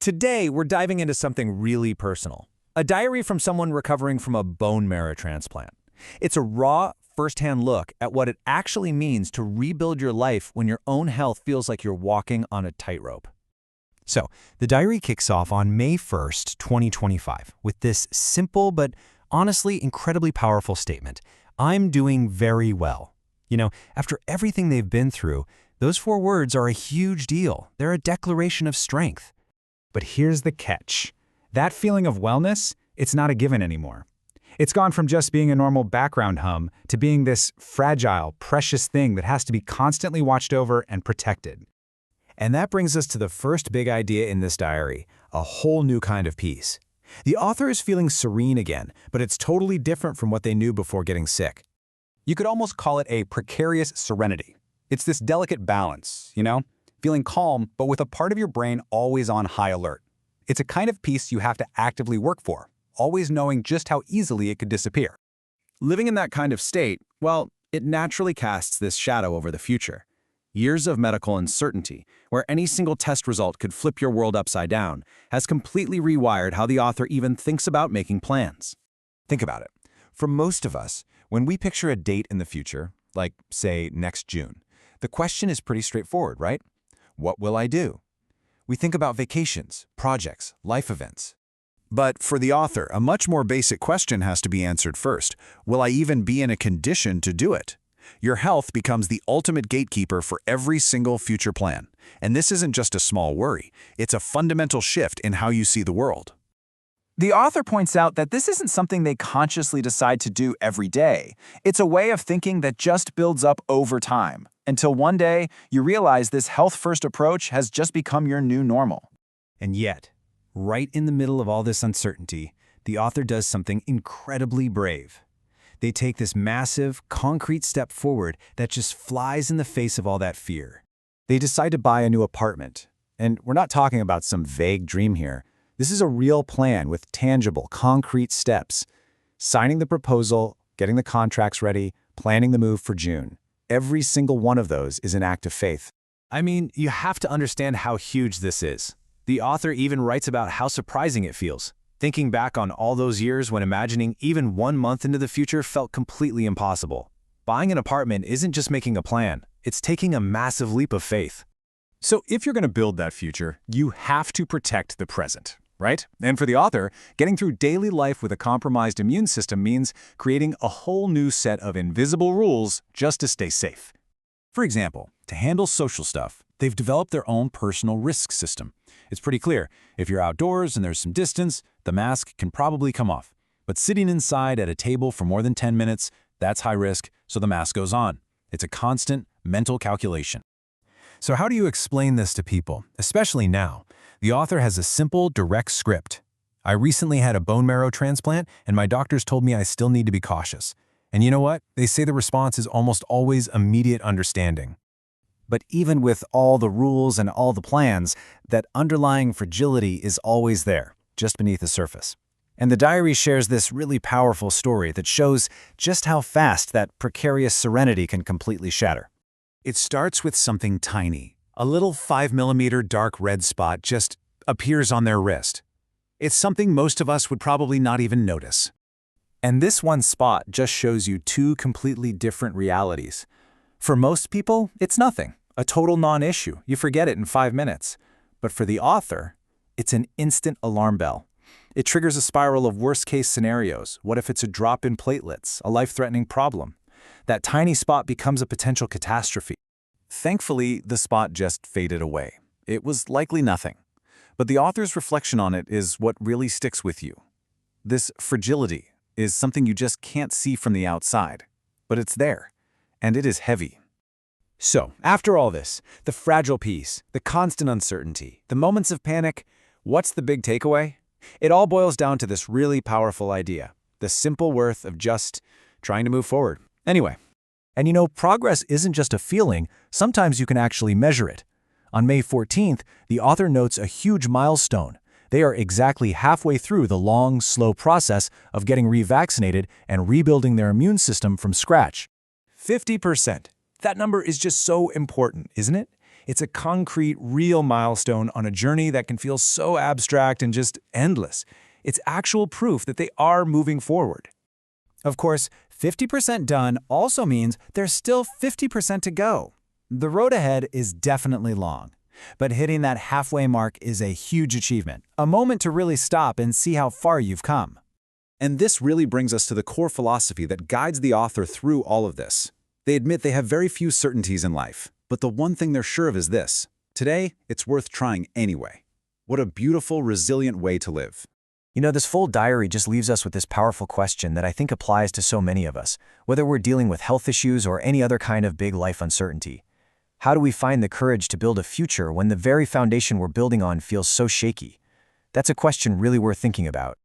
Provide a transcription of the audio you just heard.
Today, we're diving into something really personal. A diary from someone recovering from a bone marrow transplant. It's a raw, first-hand look at what it actually means to rebuild your life when your own health feels like you're walking on a tightrope. So, the diary kicks off on May 1st, 2025, with this simple but honestly incredibly powerful statement: "I'm doing very well." After everything they've been through, those 4 words are a huge deal. They're a declaration of strength. But here's the catch. That feeling of wellness, it's not a given anymore. It's gone from just being a normal background hum to being this fragile, precious thing that has to be constantly watched over and protected. And that brings us to the first big idea in this diary: a whole new kind of peace. The author is feeling serene again, but it's totally different from what they knew before getting sick. You could almost call it a precarious serenity. It's this delicate balance, feeling calm, but with a part of your brain always on high alert. It's a kind of peace you have to actively work for, always knowing just how easily it could disappear. Living in that kind of state, well, it naturally casts this shadow over the future. Years of medical uncertainty, where any single test result could flip your world upside down, has completely rewired how the author even thinks about making plans. Think about it. For most of us, when we picture a date in the future, like, say, next June, the question is pretty straightforward, right? What will I do? We think about vacations, projects, life events. But for the author, a much more basic question has to be answered first. Will I even be in a condition to do it? Your health becomes the ultimate gatekeeper for every single future plan. And this isn't just a small worry. It's a fundamental shift in how you see the world. The author points out that this isn't something they consciously decide to do every day. It's a way of thinking that just builds up over time, until one day you realize this health-first approach has just become your new normal. And yet, right in the middle of all this uncertainty, the author does something incredibly brave. They take this massive, concrete step forward that just flies in the face of all that fear. They decide to buy a new apartment. And we're not talking about some vague dream here. This is a real plan with tangible, concrete steps. Signing the proposal, getting the contracts ready, planning the move for June. Every single one of those is an act of faith. I mean, you have to understand how huge this is. The author even writes about how surprising it feels, thinking back on all those years when imagining even 1 month into the future felt completely impossible. Buying an apartment isn't just making a plan, it's taking a massive leap of faith. So if you're going to build that future, you have to protect the present, right? And for the author, getting through daily life with a compromised immune system means creating a whole new set of invisible rules just to stay safe. For example, to handle social stuff, they've developed their own personal risk system. It's pretty clear. If you're outdoors and there's some distance, the mask can probably come off. But sitting inside at a table for more than 10 minutes, that's high risk, so the mask goes on. It's a constant mental calculation. So how do you explain this to people, especially now? The author has a simple, direct script. I recently had a bone marrow transplant, and my doctors told me I still need to be cautious. And you know what? They say the response is almost always immediate understanding. But even with all the rules and all the plans, that underlying fragility is always there, just beneath the surface. And the diary shares this really powerful story that shows just how fast that precarious serenity can completely shatter. It starts with something tiny. A little 5mm dark red spot just appears on their wrist. It's something most of us would probably not even notice. And this one spot just shows you 2 completely different realities. For most people, it's nothing, a total non-issue. You forget it in 5 minutes. But for the author, it's an instant alarm bell. It triggers a spiral of worst-case scenarios. What if it's a drop in platelets, a life-threatening problem? That tiny spot becomes a potential catastrophe. Thankfully, the spot just faded away. It was likely nothing. But the author's reflection on it is what really sticks with you. This fragility is something you just can't see from the outside, but it's there, and it is heavy. So, after all this, the fragile peace, the constant uncertainty, the moments of panic, what's the big takeaway? It all boils down to this really powerful idea, the simple worth of just trying to move forward. Anyway. And progress isn't just a feeling, sometimes you can actually measure it. On May 14th, the author notes a huge milestone. They are exactly halfway through the long, slow process of getting revaccinated and rebuilding their immune system from scratch. 50%. That number is just so important, isn't it? It's a concrete, real milestone on a journey that can feel so abstract and just endless. It's actual proof that they are moving forward. Of course, 50% done also means there's still 50% to go. The road ahead is definitely long, but hitting that halfway mark is a huge achievement, a moment to really stop and see how far you've come. And this really brings us to the core philosophy that guides the author through all of this. They admit they have very few certainties in life, but the one thing they're sure of is this: today, it's worth trying anyway. What a beautiful, resilient way to live. You know, this full diary just leaves us with this powerful question that I think applies to so many of us, whether we're dealing with health issues or any other kind of big life uncertainty. How do we find the courage to build a future when the very foundation we're building on feels so shaky? That's a question really worth thinking about.